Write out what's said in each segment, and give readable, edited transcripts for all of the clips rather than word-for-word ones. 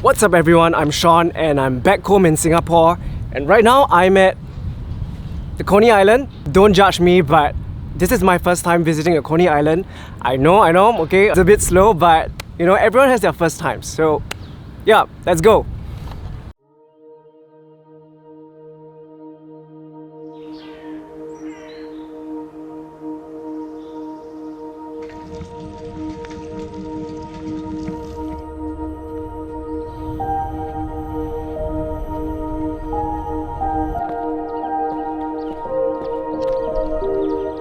What's up everyone, I'm Sean and I'm back home in Singapore, and right now I'm at the Coney Island. Don't judge me, but this is my first time visiting a Coney Island. I know, okay, it's a bit slow, but you know, everyone has their first time, so yeah, let's go.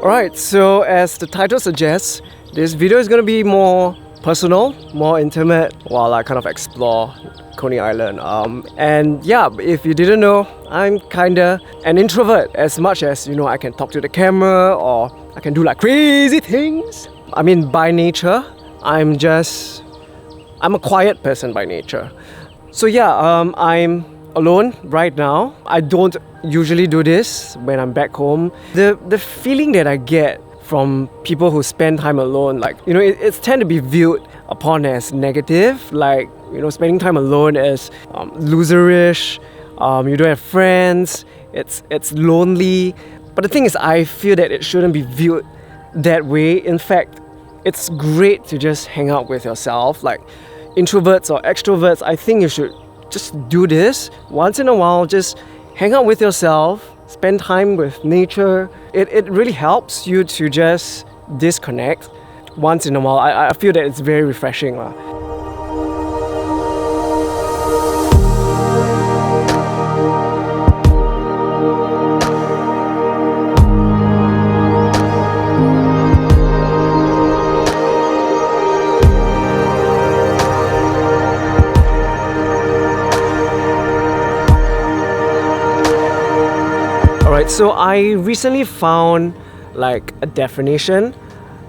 Alright, so as the title suggests, this video is going to be more personal, more intimate while I kind of explore Coney Island. And yeah, if you didn't know, I'm kinda an introvert. As much as, you know, I can talk to the camera or I can do like crazy things. I mean, by nature, I'm a quiet person by nature. So yeah, I'm alone right now. I don't usually do this when I'm back home. The feeling that I get from people who spend time alone, like, you know, it's tend to be viewed upon as negative, like, you know, spending time alone as loserish, you don't have friends, it's lonely. But the thing is, I feel that it shouldn't be viewed that way. In fact, it's great to just hang out with yourself. Like introverts or extroverts, I think you should just do this once in a while. Just hang out with yourself, spend time with nature. It really helps you to just disconnect once in a while. I feel that it's very refreshing. Alright, so I recently found like a definition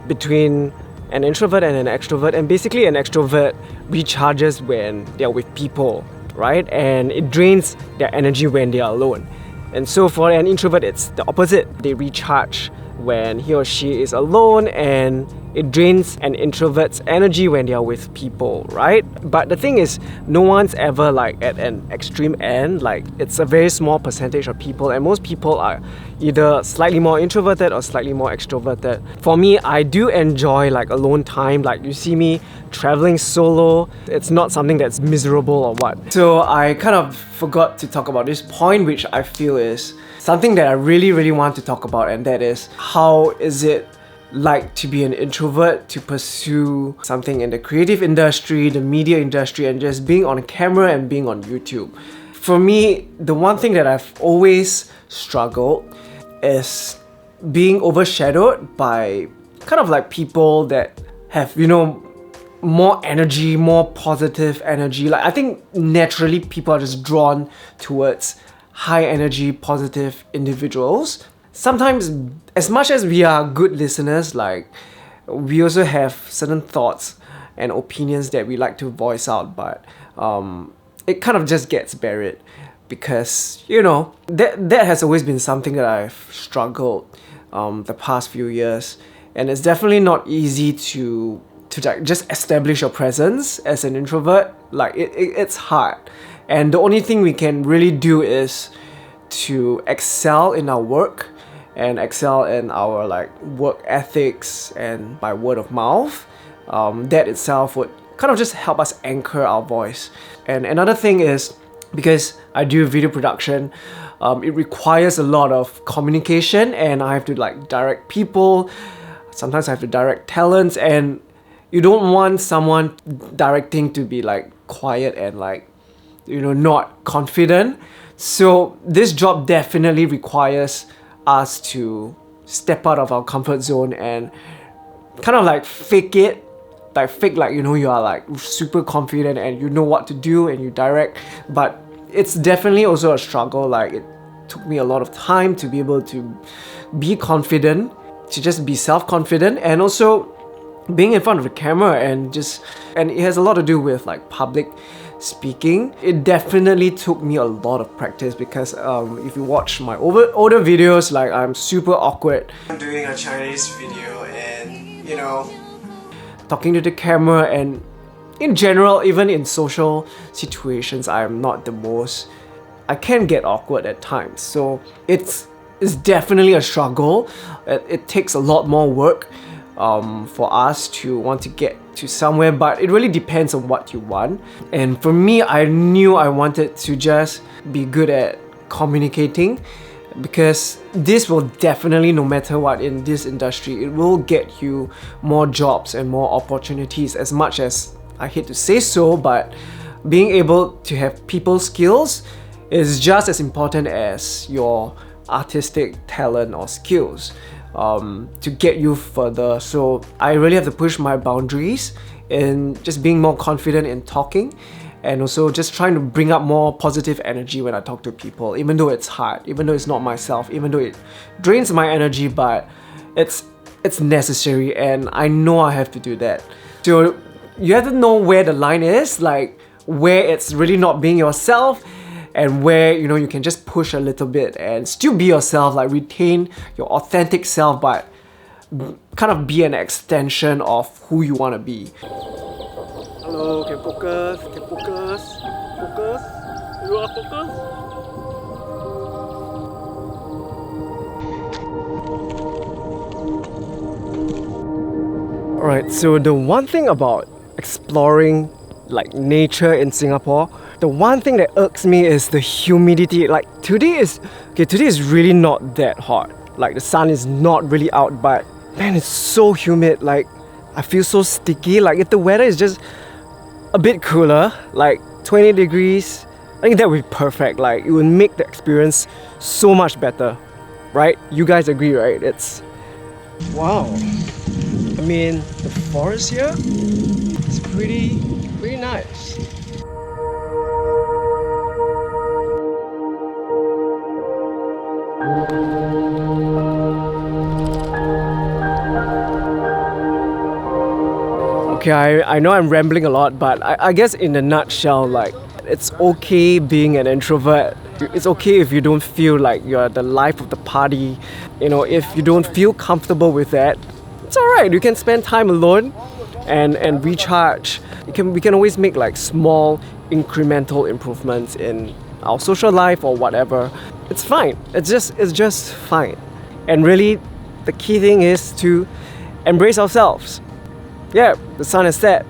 between an introvert and an extrovert, and basically an extrovert recharges when they're with people, right? And it drains their energy when they are alone. And so for an introvert, it's the opposite. They recharge when he or she is alone, and it drains an introvert's energy when they are with people, right? But the thing is, no one's ever like at an extreme end. Like, it's a very small percentage of people, and most people are either slightly more introverted or slightly more extroverted. For me, I do enjoy like alone time. Like, you see me traveling solo, it's not something that's miserable or what. So I kind of forgot to talk about this point, which I feel is something that I really want to talk about, and that is, how is it like to be an introvert, to pursue something in the creative industry, the media industry, and just being on camera and being on YouTube. For me, the one thing that I've always struggled is being overshadowed by kind of like people that have, you know, more energy, more positive energy. Like, I think naturally people are just drawn towards high energy, positive individuals. Sometimes, as much as we are good listeners, like, we also have certain thoughts and opinions that we like to voice out, but it kind of just gets buried because, you know, that has always been something that I've struggled the past few years, and it's definitely not easy to just establish your presence as an introvert. Like, it's hard, and the only thing we can really do is to excel in our work and excel in our like work ethics and by word of mouth. That itself would kind of just help us anchor our voice. And another thing is, because I do video production, it requires a lot of communication, and I have to like direct people. Sometimes I have to direct talents, and you don't want someone directing to be like quiet and like, you know, not confident. So this job definitely requires us to step out of our comfort zone and kind of like fake it, like, you know, you are like super confident and you know what to do and you direct. But it's definitely also a struggle. Like, it took me a lot of time to be able to be confident, to just be self-confident, and also being in front of the camera, and it has a lot to do with like public speaking. It definitely took me a lot of practice, because if you watch my older videos, like, I'm super awkward. I'm doing a Chinese video and, you know, talking to the camera, and in general, even in social situations, I'm not the most. I can get awkward at times, so it's definitely a struggle. It takes a lot more work for us to want to get to somewhere, but it really depends on what you want. And for me, I knew I wanted to just be good at communicating, because this will definitely, no matter what in this industry, it will get you more jobs and more opportunities. As much as I hate to say so, but being able to have people skills is just as important as your artistic talent or skills to get you further. So I really have to push my boundaries in just being more confident in talking, and also just trying to bring up more positive energy when I talk to people, even though it's hard, even though it's not myself, even though it drains my energy, but it's necessary, and I know I have to do that. So you have to know where the line is, like where it's really not being yourself, and where, you know, you can just push a little bit and still be yourself, like retain your authentic self, but kind of be an extension of who you want to be. Hello, can focus, focus, you are focused? Alright, so the one thing about exploring like nature in Singapore, the one thing that irks me is the humidity. Like today is really not that hot. Like the sun is not really out, but man, it's so humid. Like I feel so sticky. Like if the weather is just a bit cooler, like 20 degrees, I think that would be perfect. Like it would make the experience so much better, right? You guys agree, right? It's wow. I mean, the forest here is pretty nice. Okay, I know I'm rambling a lot, but I guess in a nutshell, like, it's okay being an introvert. It's okay if you don't feel like you're the life of the party. You know, if you don't feel comfortable with that, it's alright. You can spend time alone and recharge. We can always make like small incremental improvements in our social life or whatever. It's fine. It's just fine. And really, the key thing is to embrace ourselves. Yeah, the sun has set.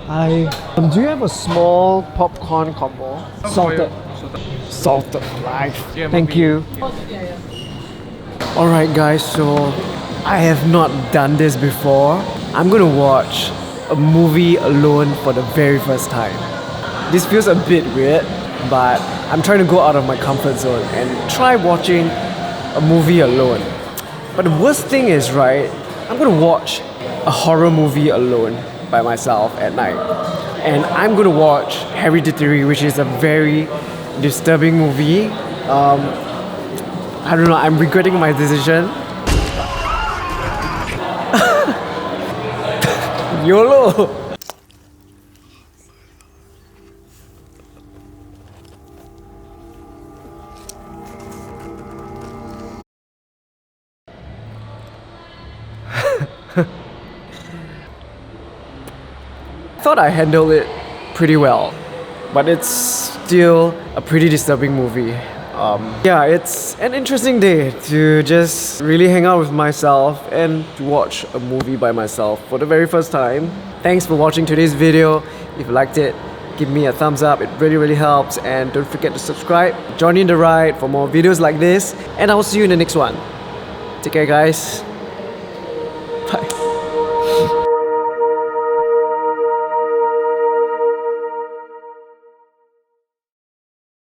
Hi. Do you have a small popcorn combo? Salted life. Thank you. Alright guys, so I have not done this before. I'm gonna watch a movie alone for the very first time. This feels a bit weird, but I'm trying to go out of my comfort zone and try watching a movie alone. But the worst thing is, right, I'm gonna watch a horror movie alone by myself at night. And I'm gonna watch Hereditary, which is a very disturbing movie. I don't know, I'm regretting my decision. YOLO! I thought I handled it pretty well, but it's still a pretty disturbing movie. Yeah, it's an interesting day to just really hang out with myself and to watch a movie by myself for the very first time. Thanks for watching today's video. If you liked it, give me a thumbs up, it really helps, and don't forget to subscribe. Join in the ride for more videos like this, and I'll see you in the next one. Take care guys.